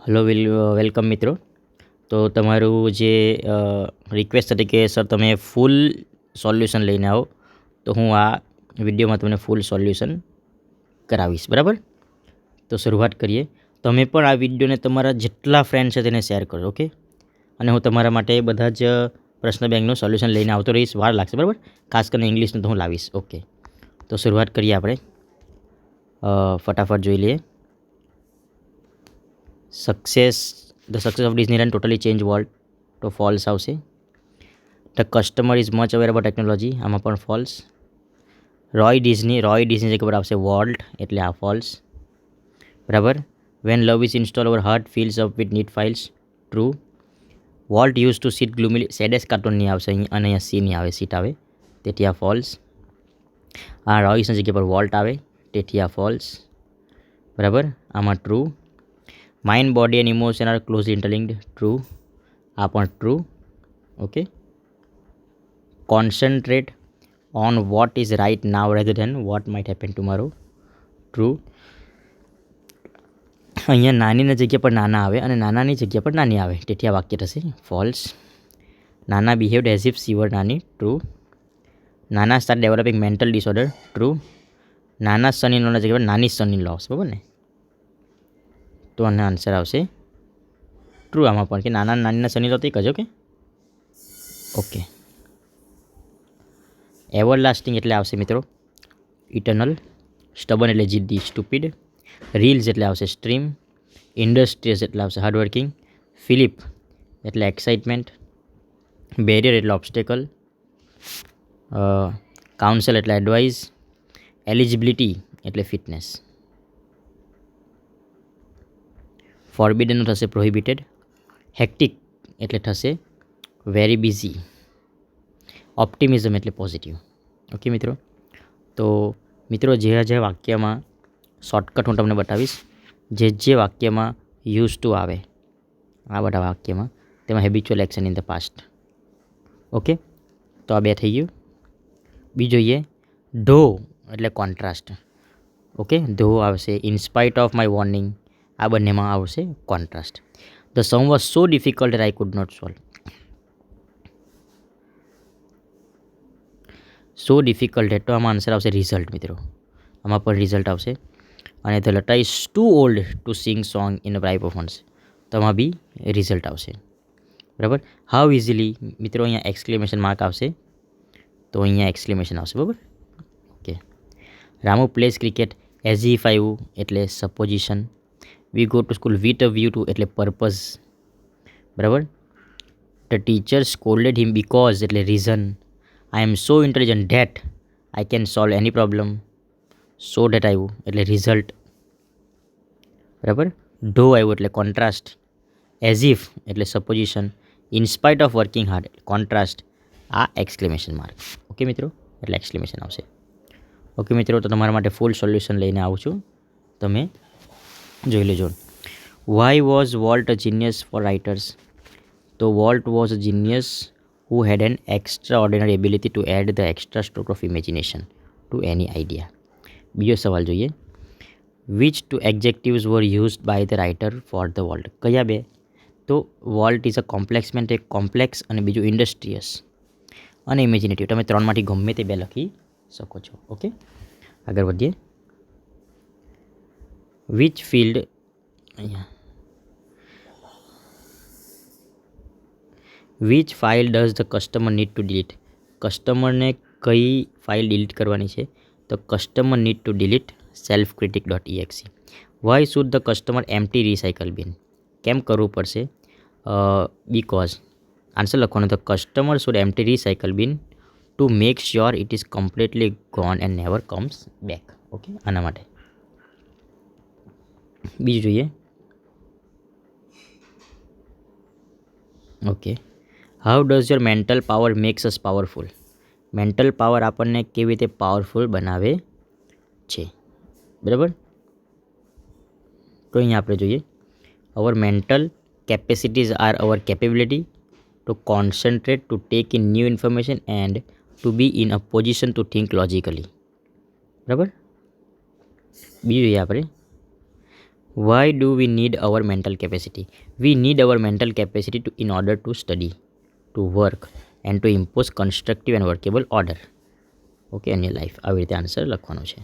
Hello welcome મિત્રો. તો તમારું જે રિક્વેસ્ટ હતી કે સર તમે ફૂલ સોલ્યુશન લઈને આવો, તો હું આ વિડીયોમાં તમને ફૂલ સોલ્યુશન કરાવીશ. બરાબર? તો શરૂઆત કરીએ. તમે પણ આ વિડીયોને તમારા જેટલા ફ્રેન્ડ છે તેને શેર કરો. ઓકે? અને હું તમારા માટે બધા જ પ્રશ્ન બેંકનું સોલ્યુશન લઈને આવતો રહીશ. વાર લાગશે. બરાબર? ખાસ કરીને ઇંગ્લિશનું તો હું લાવીશ. ઓકે, તો શરૂઆત કરીએ આપણે. ફટાફટ જોઈ લઈએ. The success of Disneyland totally changed world. તો ફોલ્સ આવશે. The customer is much aware about technology, આમાં પણ ફોલ્સ. રોય ડિઝની જગ્યા પર આવશે વોલ્ટ, એટલે આ ફોલ્સ. બરાબર. When love is install our heart fills up with neat files, true. Walt use to sit gloomily, સેડેસ કાર્ટૂન નહીં આવશે અહીં, અને અહીંયા સી નહીં આવે, સીટ આવે, તેથી આ ફોલ્સ. આ રોયસની જગ્યા પર વોલ્ટ આવે, તેથી આ ફોલ્સ. બરાબર. આમાં true. Mind, body and emotion are closely interlinked, true. આ પણ true. Okay. Concentrate on what is right now rather than what might happen tomorrow, true. અહીંયા નાનીની જગ્યા પર નાના આવે અને નાનાની જગ્યા પર નાની આવે, તેથી આ વાક્ય થશે ફોલ્સ. નાના બિહેવ્ડ એઝ ઇફ સી વર નાની, ટ્રુ. નાના start developing mental disorder, true. નાના સન ઇન લોના જગ્યા પર નાની સન ઇન લોસ, બરાબર ને? તો આનો આન્સર આવશે ટ્રુ. આમાં પણ કે નાના નાનીના સની તો એક જ. Okay okay. એવરલાસ્ટિંગ એટલે આવશે મિત્રો ઇટર્નલ. સ્ટબન એટલે જિદ્દી, સ્ટુપિડ. રીલ્સ એટલે આવશે સ્ટ્રીમ. ઇન્ડસ્ટ્રીયસ એટલે આવશે હાર્ડવર્કિંગ. ફિલિપ એટલે એક્સાઇટમેન્ટ. બેરિયર એટલે ઓબ્સ્ટેકલ. કાઉન્સલ એટલે એડવાઇસ. એલિજિબિલિટી એટલે ફિટનેસ. ફોરબિડનનું થશે પ્રોહિબિટેડ. હેક્ટિક એટલે થશે વેરી બિઝી. ઓપ્ટિમિઝમ એટલે પોઝિટિવ. ઓકે મિત્રો. તો મિત્રો જે વાક્યમાં શોર્ટકટ હું તમને બતાવીશ, જે વાક્યમાં યુઝ ટુ આવે, આ બધા વાક્યમાં, તેમાં habitual action in the past. Okay, તો આ બે થઈ ગયું. બીજું જોઈએ ધો એટલે કોન્ટ્રાસ્ટ. ઓકે, ધો આવશે. ઇન્સ્પાઇટ ઓફ માય વોર્નિંગ, આ બંનેમાં આવશે contrast. The sum was so difficult I could not solve. So difficult તો આમાં આન્સર આવશે રિઝલ્ટ મિત્રો. આમાં પણ રિઝલ્ટ આવશે. અને the Lata is too old to sing song in a private performance, તો આમાં બી રિઝલ્ટ આવશે. બરાબર. હાઉ ઇઝીલી મિત્રો, અહીંયા એક્સક્લેમેશન માર્ક આવશે, તો અહીંયા એક્સક્લેમેશન આવશે. બરાબર. Okay. Ramu plays cricket as if આવ્યું એટલે supposition. We go to school with a view to એટલે પર્પઝ. બરાબર. The teacher scolded him because એટલે reason. I am so intelligent that I can solve any problem. So that આવ્યું એટલે result. બરાબર. Though આવ્યું એટલે કોન્ટ્રાસ્ટ. એઝ ઇફ એટલે supposition. In spite of working hard contrast. આ એક્સક્લેમેશન માર્ક. ઓકે મિત્રો, એટલે એક્સક્લેમેશન આવશે. ઓકે મિત્રો, તો તમારા માટે ફૂલ સોલ્યુશન લઈને આવું છું, તમે જોઈ લેજો. Why was Walt a genius for writers? તો Walt was a genius who had an extraordinary ability to add the extra stroke of imagination to any idea. બીજો સવાલ જોઈએ. which two adjectives were used by the writer for the world? કયા બે? તો Walt is a complex man, એક complex, અને બીજું ઇન્ડસ્ટ્રીયસ અને ઇમેજિનેટિવ. તમે ત્રણમાંથી ગમે તે બે લખી શકો છો. ઓકે, આગળ વધીએ. વિચ ફિલ્ડ, અહીંયા which file does the customer need to delete? કસ્ટમરને કઈ ફાઇલ ડિલીટ કરવાની છે? તો customer need to delete self critic .exe. Why should the customer empty recycle bin? કેમ કરવું પડશે? બીકોઝ. આન્સર લખવાનો, the customer should empty recycle bin to make sure it is completely gone and never comes back. Okay, આના માટે. બીજું જોઈએ. Okay. How does your mental power max us powerful? Mental power આપણને કેવી રીતે powerful બનાવે છે? બરાબર. તો અહીંયા આપણે જોઈએ, our mental capacities are our capability to concentrate, to take in new information and to be in a position to think logically. બરાબર. બીજું જોઈએ આપણે, Why do we need our mental capacity? We need our mental capacity in order to study, to work, and to impose constructive and workable order. Okay, એની life આવી રીતે answer લખવાનો છે.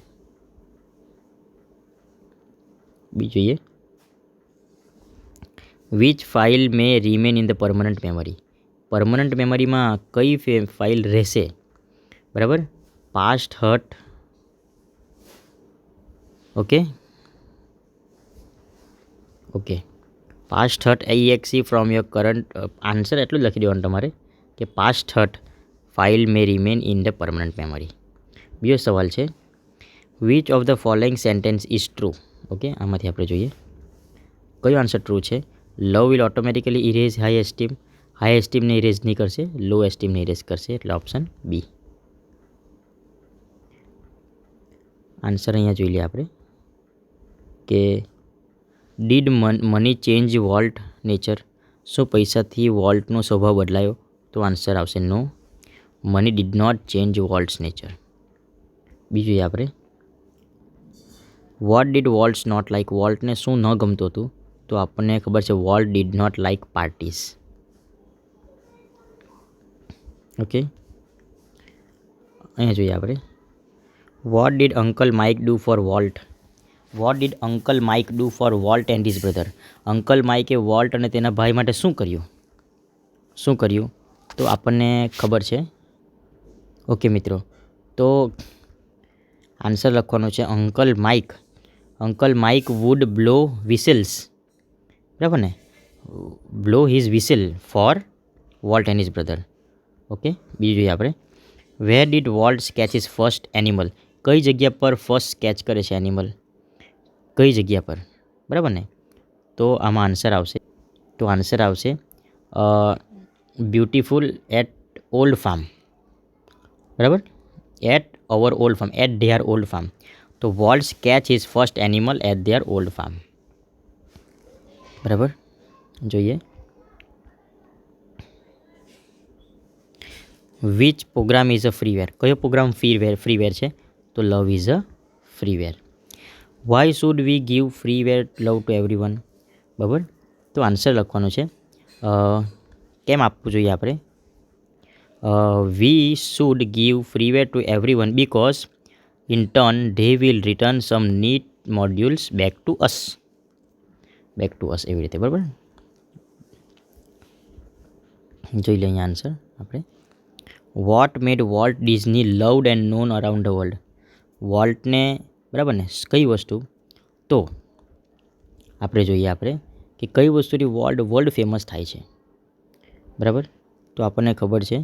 બીજું જોઈએ, which file may remain in the permanent memory. Permanent મેમરીમાં કઈ file રહેશે? બરાબર, past hurt. Okay, past hurt AEXE from your current. Answer એટલું જ લખી દેવાનું તમારે કે past hurt file may remain in the permanent memory. બીજો સવાલ છે, which of the following sentence is true. Okay, આમાંથી આપણે જોઈએ કયો આન્સર ટ્રુ છે. Love will automatically erase high esteem. High એસ્ટીમને ઇરેઝ નહીં કરશે, લો એસ્ટીમને ઇરેઝ કરશે, એટલે ઓપ્શન બી. આન્સર અહીંયા જોઈ લઈએ આપણે કે did money change Walt nature. શું પૈસાથી વોલ્ટનો સ્વભાવ બદલાયો? તો આન્સર આવશે no, money did not change Walt's nature. બીજું આપણે, what did Walt's not like. વોલ્ટને શું ન ગમતું હતું? તો આપણને ખબર છે Walt did not like parties. Okay, અહીંયા જોઈએ આપણે, what did uncle Mike do for Walt. What did uncle Mike do for Walt and his brother. Uncle માઇકે વોલ્ટ અને તેના ભાઈ માટે શું કર્યું? તો આપણને ખબર છે. ઓકે મિત્રો, તો આન્સર લખવાનો છે uncle Mike would blow whistles. બરાબર ને, blow his whistle for Walt and his brother. Okay, બીજું જોઈએ આપણે, where did Walt sketch is first animal. કઈ જગ્યા પર ફર્સ્ટ સ્કેચ કરે છે એનિમલ? કઈ જગ્યા પર? બરાબર ને, તો આમાં આન્સર આવશે બ્યુટીફુલ એટ ઓલ્ડ ફાર્મ. બરાબર, at our old farm, at their old farm. તો Walt sketch is first animal at their old farm. બરાબર, જોઈએ, which program is a freeware. કયો પ્રોગ્રામ ફ્રીવેર છે? તો love is a freeware. Why should we give freeware love to everyone. બરાબર, તો answer લખવાનો છે કેમ આપવું જોઈએ આપણે. We should give freeware to everyone because in turn they will return some neat modules back to us. એવી રીતે. બરાબર, જોઈ લઈએ અહીંયા આન્સર આપણે. What made Walt Disney loved and known around the world. વોલ્ટને, બરાબર ને, કઈ વસ્તુ? તો આપણે જોઈએ કે કઈ વસ્તુથી વર્લ્ડ ફેમસ થાય છે. બરાબર, તો આપણને ખબર છે,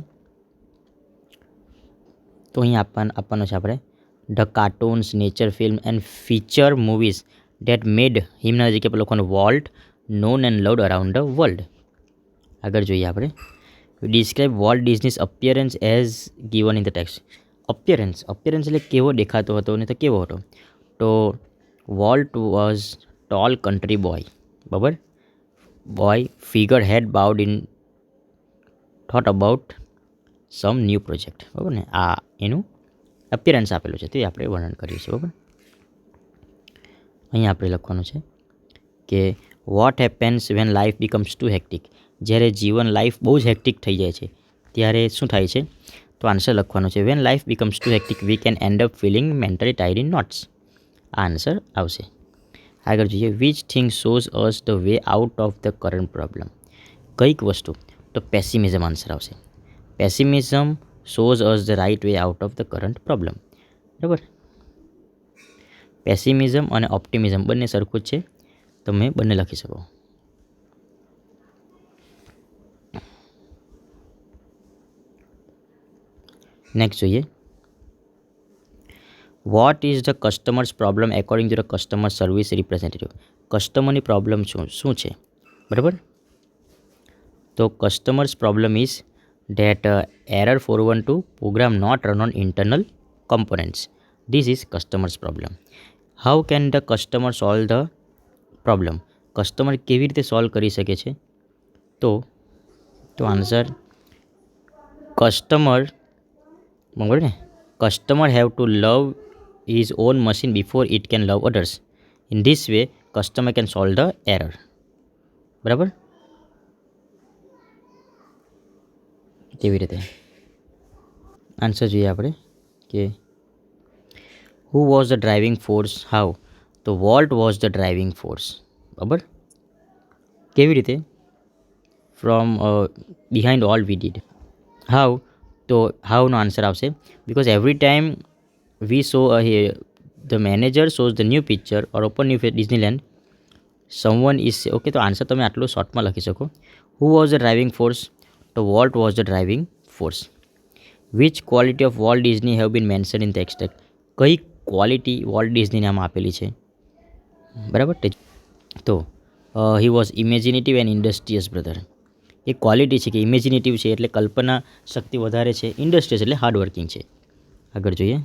તો અહીં આપવાનો છે આપણે, the cartoons, nature film and feature movies that made હિમના જગ્યા પર લખવાનું Walt known and loved around the world. આગળ જોઈએ આપણે, describe Walt Disney's appearance as given in the text. Appearance એટલે કેવો દેખાતો હતો ને તો કેવો હતો? તો Walt was tall country boy. બરાબર, figure head bowed in thought about some new project. બરાબર ને, આ એનું અપિયરન્સ આપેલું છે, તે આપણે વર્ણન કર્યું છે. બરાબર, અહીંયા આપણે લખવાનું છે કે what happens when life becomes too hectic. જ્યારે લાઈફ બહુ જ હેક્ટિક થઈ જાય છે ત્યારે શું થાય છે? તો આન્સર લખવાનો છે when life becomes too hectic we can end up feeling mentally tired in knots. આ આન્સર આવશે. આગળ જોઈએ, which thing shows us the way out of the current problem. કઈક વસ્તુ? તો પેસિમિઝમ આન્સર આવશે. Pessimism shows us the right way out of the current problem. બરાબર, pessimism અને ઓપ્ટિમિઝમ બંને સરખું જ છે, તમે બંને લખી શકો. નેક્સ્ટ જોઈએ, what is the customer's problem according to the customer service representative. કસ્ટમરની પ્રોબ્લેમ શું છે? બરાબર, તો customer's problem is that error 412 program not run on internal components. This is customer's problem. How can the customer solve the problem? Customer કેવી રીતે solve કરી શકે છે? તો answer customer have to love his own machine before it can love others. In this way, customer can solve the error. બરાબર, તેવી રીતે answer જોઈએ આપણે કે who was the driving force, how, તો Walt was the driving force. બરાબર, કેવી રીતે? From behind all we did. How, તો હાઉનો આન્સર આવશે because every time we show the manager shows the new picture or open new Disneyland someone is. Okay, તો answer તમે આટલું શોર્ટમાં લખી શકો. Who was the driving force, તો Walt was the driving force. Which quality of Walt Disney have been mention in the extract, કઈ quality Walt ડિઝનીને આમાં આપેલી છે? બરાબર, તો he was imaginative and industrious brother. એ ક્વોલિટી છે કે ઇમેજિનેટિવ છે એટલે કલ્પના શક્તિ વધારે છે, ઇન્ડસ્ટ્રીયસ એટલે હાર્ડવર્કિંગ છે. આગળ જોઈએ.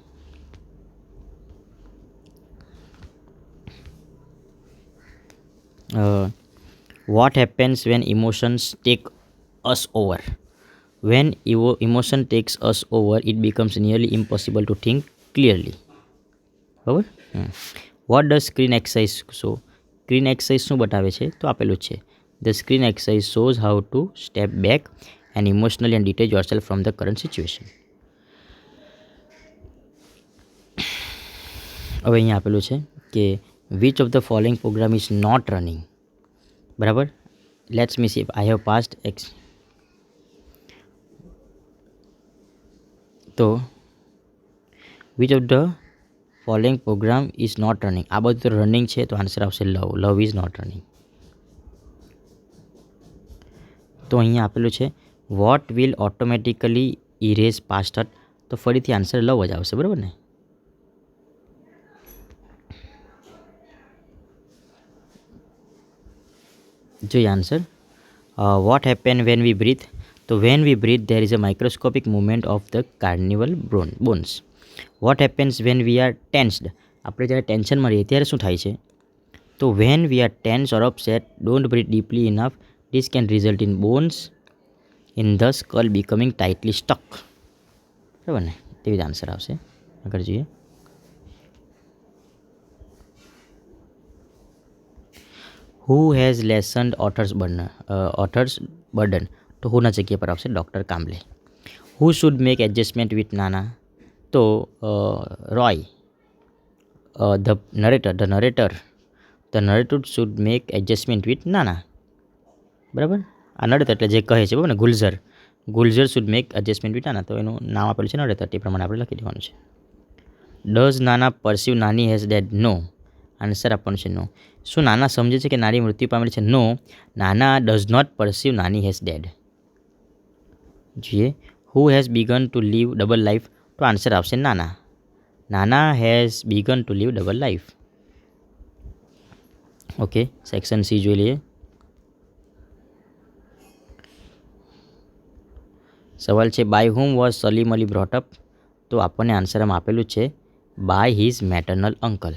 What happens when emotions take us over? When emotion takes us over it becomes nearly impossible to think clearly. બરાબર. What does screen exercise show? Screen exercise શું બતાવે છે? તો આપેલું જ છે. The screen exercise shows how to step back and emotionally and detach yourself from the current situation. હવે અહીંયા આપેલું છે કે which of the following program is not running. બરાબર, let's me see I have past ex. તો which of the following program is not running, આ બધું તો રનિંગ છે તો આન્સર આવશે love. Love is not running. તો અહીંયા આપેલું છે what will automatically erase past hurt, તો ફરીથી આન્સર લવ જ આવશે. બરાબર ને? જોઈએ answer. What happen when we breathe, તો when we breathe there is a microscopic movement of the carnival bones. What happens when we R tensed, આપણે જ્યારે ટેન્શનમાં રહીએ ત્યારે શું થાય છે? તો when we are tense or upset don't breathe deeply enough, this can result in bones in the skull becoming tightly stuck. બરાબર ને? તેવી જ આન્સર આવશે. આગળ જોઈએ. Who has lessened others burden, તો હુના જગ્યા પર આવશે doctor Kamble. Who should make adjustment with Nana, તો Roy. The narrator should make adjustment with Nana. બરાબર, આ નરેટર એટલે જે કહે છે. બરાબર ને? ગુલઝર should make adjustment with Nana, તો એનું નામ આપેલું છે નરેટર, તે પ્રમાણે આપણે લખી દેવાનું છે. ડઝ નાના પરસીવ નાની હેઝ ડેડ? નો. આન્સર આપવાનું છે નો. શું નાના સમજે છે કે નાની મૃત્યુ પામેલી છે? નો, નાના ડઝ નોટ પરસીવ નાની હેઝ ડેડ. જોઈએ. Who has begun to live double life, તો આન્સર આવશે નાના. Nana has begun to live double life. Okay, section C જોઈ લઈએ. સવાલ છે by whom was Salim Ali brought up, તો આપણને આન્સરમાં આપેલું છે by his maternal uncle.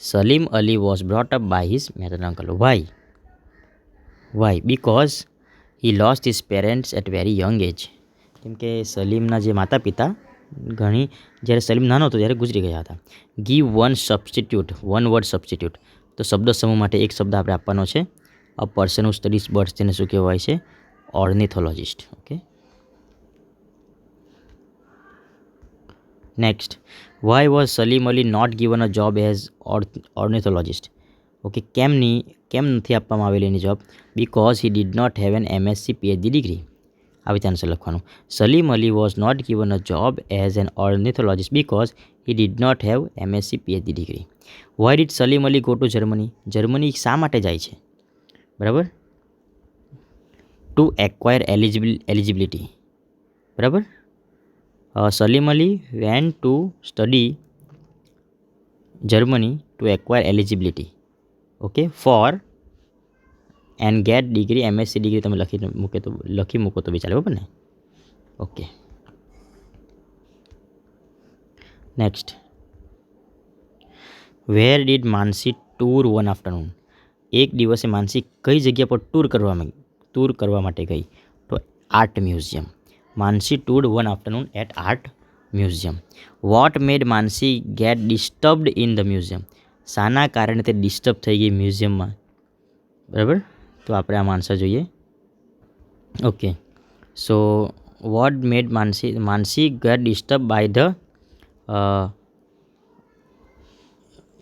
Salim Ali was brought up by his maternal uncle. Why? Because he lost his parents at very young age. કેમ કે સલીમના જે માતા પિતા જ્યારે સલીમ નાનો હતો ત્યારે ગુજરી ગયા હતા. ગીવ વન વર્ડ સબસ્ટિટ્યૂટ, તો શબ્દ સમૂહ માટે એક શબ્દ આપણે આપવાનો છે. A person who studies birds, તેને શું કહેવાય છે? Ornithologist. Okay, next. Why was Salim Ali not given a job as ornithologist? Okay, કેમ નથી આપવામાં આવેલી એની job? Because he did not have an MSc PhD degree. આવી રીતે આન્સર લખવાનું. Salim Ali was not given a job as an ornithologist because he did not have MSc PhD degree. Why did Salim Ali go two Germany? Germany શા માટે જાય છે? બરાબર, to acquire eligibility. બરાબર, Salim Ali went to study Germany to acquire eligibility. Okay, for and get degree, MSc degree તમે લખી મૂકો તો બી ચાલે. બરાબર ને? Okay, next. Where did Mansi tour one afternoon? એક દિવસે માનસી કઈ જગ્યા પર ટૂર કરવા માટે ગઈ? તો art museum. Mansi toured one afternoon at art museum. What made Mansi get disturbed in the museum? શાના કારણે તે ડિસ્ટર્બ થઈ ગઈ મ્યુઝિયમમાં, બરાબર. તો આપણે આમાં આન્સર જોઈએ. Okay, so what made Mansi get disturb by the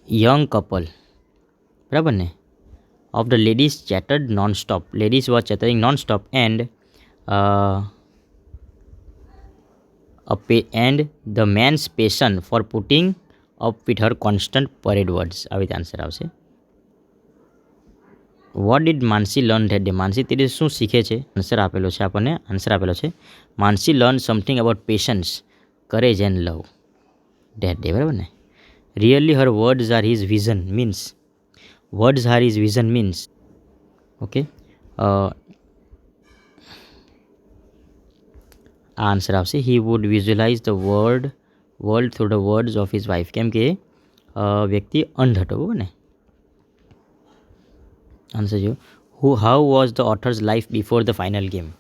young couple, બરાબર ને, of the ladies chattered non-stop. Ladies were chattering non-stop and and the man's passion for putting up with her constant parade words. આવી રીતે answer આવશે. What did Mansi learn that day? Mansi તે શું શીખે છે? Answer આપેલો છે આપણને. આન્સર આપેલો છે Mansi learn something about patience, courage and love that day, બરાબર ને. Really her words are his vision means, words are his vision means, okay. આન્સર આવશે he would visualize the world through the words of his wife. કેમ કે વ્યક્તિ અંધ હતો, બરાબર ને. આન્સર જો how was the author's life before the final game?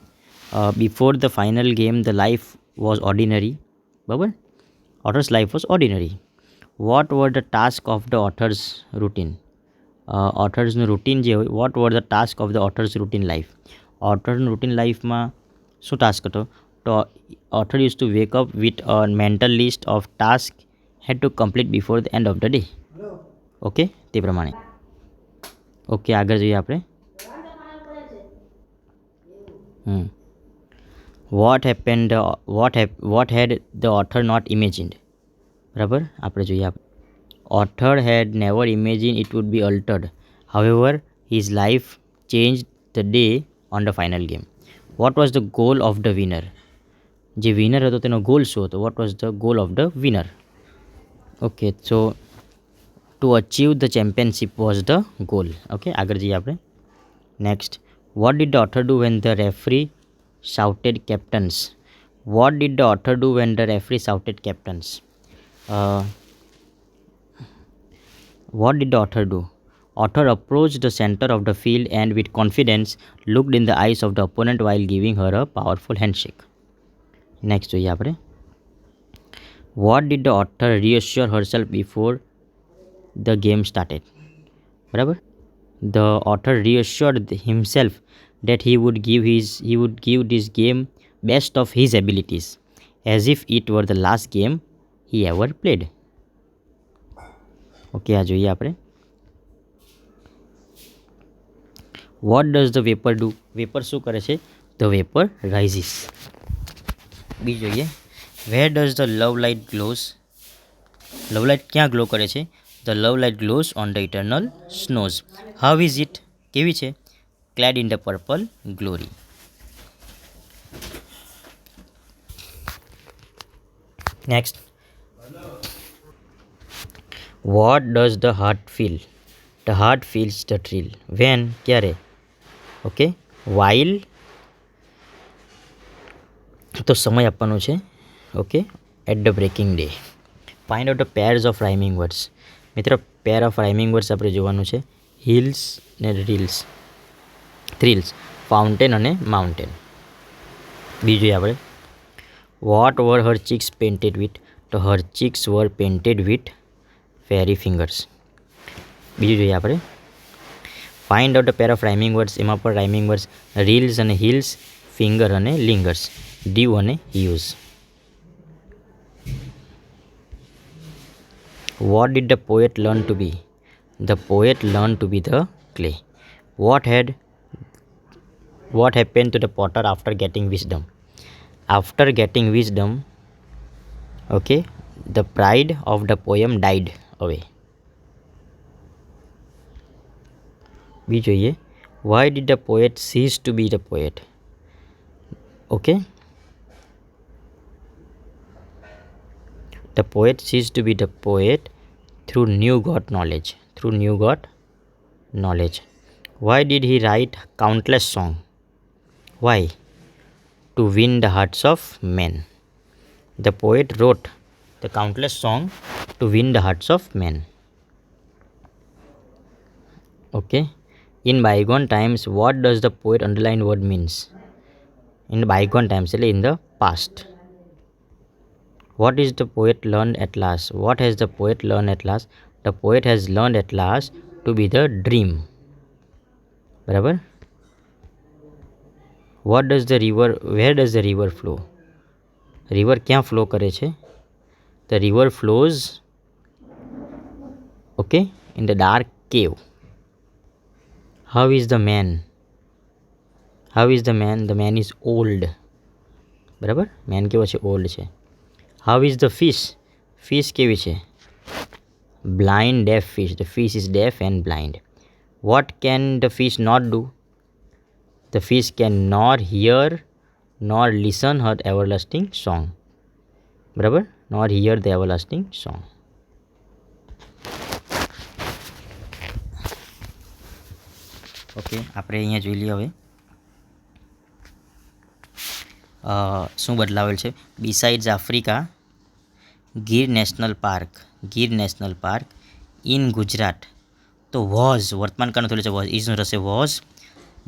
Before the final game the life was ordinary, બરાબર. author's life was ordinary. What were the task of the author's routine? ઓથર્સનું રૂટીન જે હોય, what were the task of the author's routine life? ઓથરનું routine લાઈફમાં શું ટાસ્ક હતો? તો author use to wake up with a mental list of task had to complete before the end of the day. Okay, તે પ્રમાણે. Okay, આગળ જોઈએ આપણે. What had the author not imagined, બરાબર. આપણે જોઈએ આપણે. Author had never imagined it would be altered. However, his life changed the day on the final game. What was the goal of the winner? જે winner હતો તેનો goal શું હતો? What was the goal of the winner? Okay, so to achieve the championship was the goal. Okay, આગળ જઈએ આપણે. Next, what did the author do when the referee shouted captains? What did the author do when the referee shouted captains? What did the author do? Author approached the center of the field and with confidence looked in the eyes of the opponent while giving her a powerful handshake. Next જોઈએ આપણે. What did the author reassure herself before the game started? બરાબર. The author reassured himself that he would give this game best of his abilities as if it were the last game he ever played. Okay, આ જોઈએ આપણે. What does the vapour do? Vapour શું કરે છે? The vapour rises. બીજું જોઈએ. Where does the love light glows? Love light ક્યાં glow કરે છે? The love light glows on the eternal snows. How is it? કેવી છે? Clad in the purple glory. Next, what does the heart feel? The heart feels the thrill. When, ક્યારે? Okay, while, તો સમય આપવાનું છે. Okay, at the breaking day. Find out the pairs of rhyming words. મિત્રો, pair of rhyming words આપણે જોવાનું છે. Hills ને રીલ્સ, થ્રિલ્સ, ફાઉન્ટેન અને માઉન્ટેન. બીજું જોઈએ આપણે. What were her cheeks painted with? તો her cheeks were painted with fairy fingers. બીજું જોઈએ આપણે. Find out the pair of rhyming words. એમાં પણ રાઇમિંગ વર્ડ્સ રીલ્સ અને હિલ્સ, ફિંગર અને લિંગર્સ, ડીવ અને use. What did the poet learn to be? The poet learn to be the clay. What happen to the potter after getting wisdom? After getting wisdom, okay, the pride of the poem died away. બીજું જોઈએ. Why did the poet cease to be the poet? Okay, the poet cease to be the poet through new got knowledge. Through new got knowledge. Why did he write countless song? Why? To win the hearts of men. The poet wrote the countless song to win the hearts of men. Okay. In bygone times, what does the poet underline word means? In bygone times, એટલે in the past. What is the poet learned at last? What has the poet learned at last? The poet has learn at last to be the dream. બરાબર. What does the river where does the river flow? River ક્યાં flow કરે છે? The river flows okay in the dark cave. How is the man? How is the man? The man is old. બરાબર. Man કેવો છે? Old છે. How is the fish? Fish કેવી છે? Blind deaf fish. The fish is deaf and blind. What can the fish not do? The fish can not hear nor listen her everlasting song. બરાબર. Not hear the everlasting song. Okay, આપણે અહીંયા જોઈ લઈએ હવે શું બદલાવેલ છે. Besides Africa, Gir national park in Gujarat. તો વોઝ વર્તમાન કાળનું થયેલું છે. વોઝ ઇઝનું રહેશે was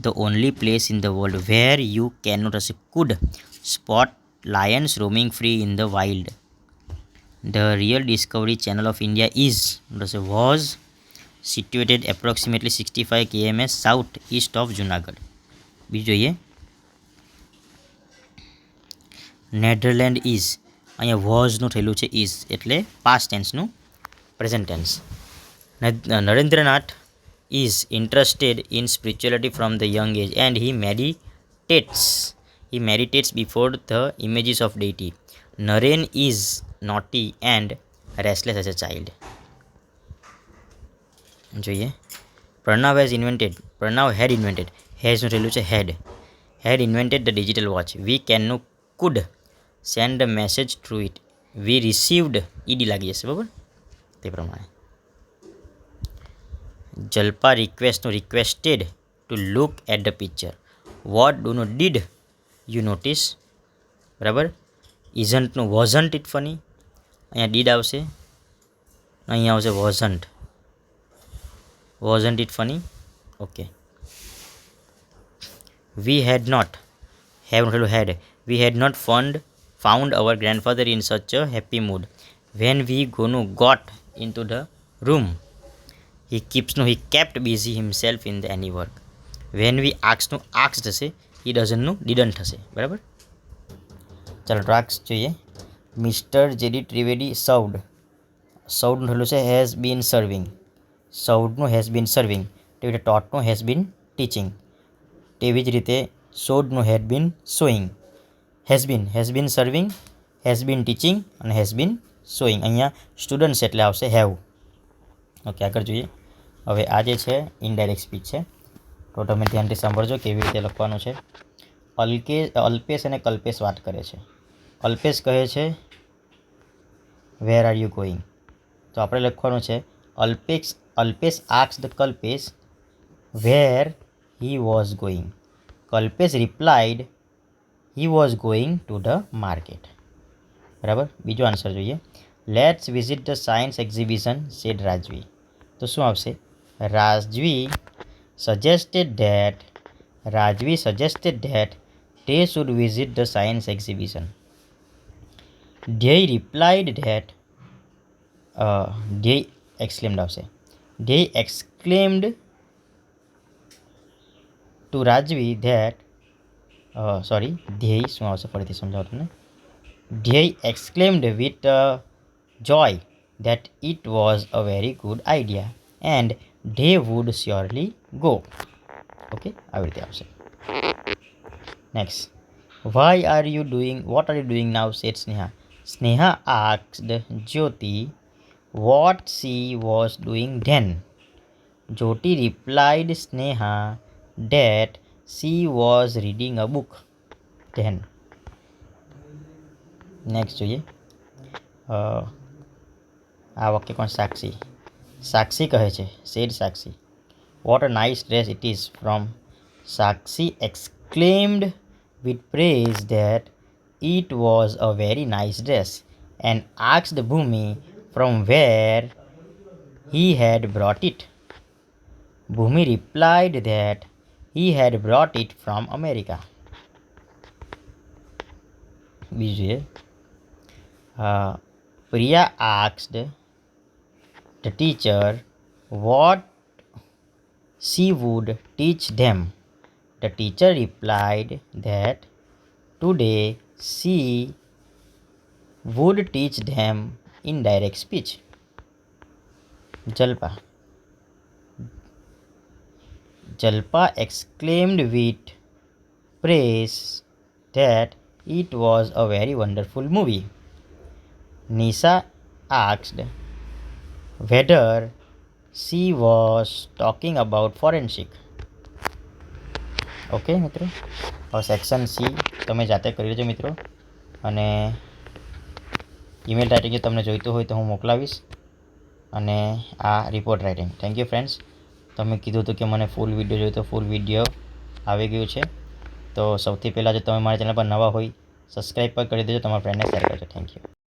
the only place in the world where you કેનનું રહેશે could spot lions roaming free in the wild. The real Discovery channel of India is રહેશે was situated approximately 65 km south east of Junagadh. બીજું જોઈએ Netherland is. અહીંયા વોઝનું થયેલું છે is એટલે past ટેન્સનું present tense. Narendranath is interested in spirituality from the young age and he meditates before the images of deity. Naren is naughty and restless as a child. જોઈએ Pranav has invented હેઝનું થયેલું છે had invented the digital watch. We કેનનું could send the message through it. We received ed લાગી જશે. બરાબર. તે પ્રમાણે Jalpa requested to look at the picture. What did you notice? બરાબર. ઇઝન્ટનું વોઝન્ટ ઇટ ફની. અહીંયા ડીડ આવશે, અહીંયા આવશે wasn't it funny. Okay. We had not we had not found our grandfather in such a happy mood. When we got into the room, he kept busy himself in any work. When we asked હશે, he didn't હશે. બરાબર. ચાલો ટ્રાક્સ જોઈએ. Mister JD Trivedi સર્વડનું થયેલું છે has been serving. સર્વડનું has been serving. તેવી રીતે ટોટનું હેઝ બીન ટીચિંગ. તેવી જ રીતે શોડનું had been showing. Has been serving, has been teaching અને હેઝ બીન શોઈંગ. અહીંયા સ્ટુડન્ટ્સ એટલે આવશે હેવ. ઓકે, આગળ જોઈએ. હવે આ જે છે ઇનડાયરેક્ટ સ્પીચ છે, તો તમે ધ્યાનથી સાંભળજો કેવી રીતે લખવાનું છે. અલ્પેશ અને કલ્પેશ વાત કરે છે. અલ્પેશ કહે છે વેર આર યુ ગોઈંગ. તો આપણે લખવાનું છે Alpesh asked Kalpesh where he was going. Kalpesh replied he was going to the market. બરાબર. બીજો આન્સર જોઈએ. Let's visit the science exhibition said Rajvi. તો શું આવશે? Rajvi suggested that they should visit the science exhibition. They replied that they exclaimed to Rajvi that ધ્યેય શું આવશે ફરીથી સમજાવો તમને. ધ્યેય exclaimed with joy that it was a very good idea and they would surely go. Okay, આવી રીતે આવશે. Next. what are you doing now? said Sneha. Sneha asked Jyoti what she was doing then. Jyoti replied Sneha that she was reading a book then. નેક્સ્ટ જોઈએ. આ વાક્ય કોણ? સાક્ષી કહે છે said Sakshi. What a nice dress it is from. Sakshi exclaimed with praise that it was a very nice dress and asked Bhumi from where he had brought it. Bhumi replied that he had brought it from America. બીજું Priya asked the teacher what she would teach them. The teacher replied that today she would teach them indirect speech. Jalpa exclaimed with praise that it was a very wonderful movie. Nisha asked whether she was talking about forensic. Okay મિત્રો, હવે section C તમે જાતે કરી લેજો મિત્રો, અને email writing તમને જોઈતું હોય તો હું મોકલાવીશ, અને આ report writing. Thank you friends. તમે કીધું હતું કે મને ફૂલ વિડીયો જોઈએ, તો ફૂલ વિડીયો આવી ગયું છે. તો સૌથી પહેલાં જો તમે મારી ચેનલ પર નવા હોય સબસ્ક્રાઈબ પણ કરી દેજો, તમારા ફ્રેન્ડને શેર કરજો. Thank you.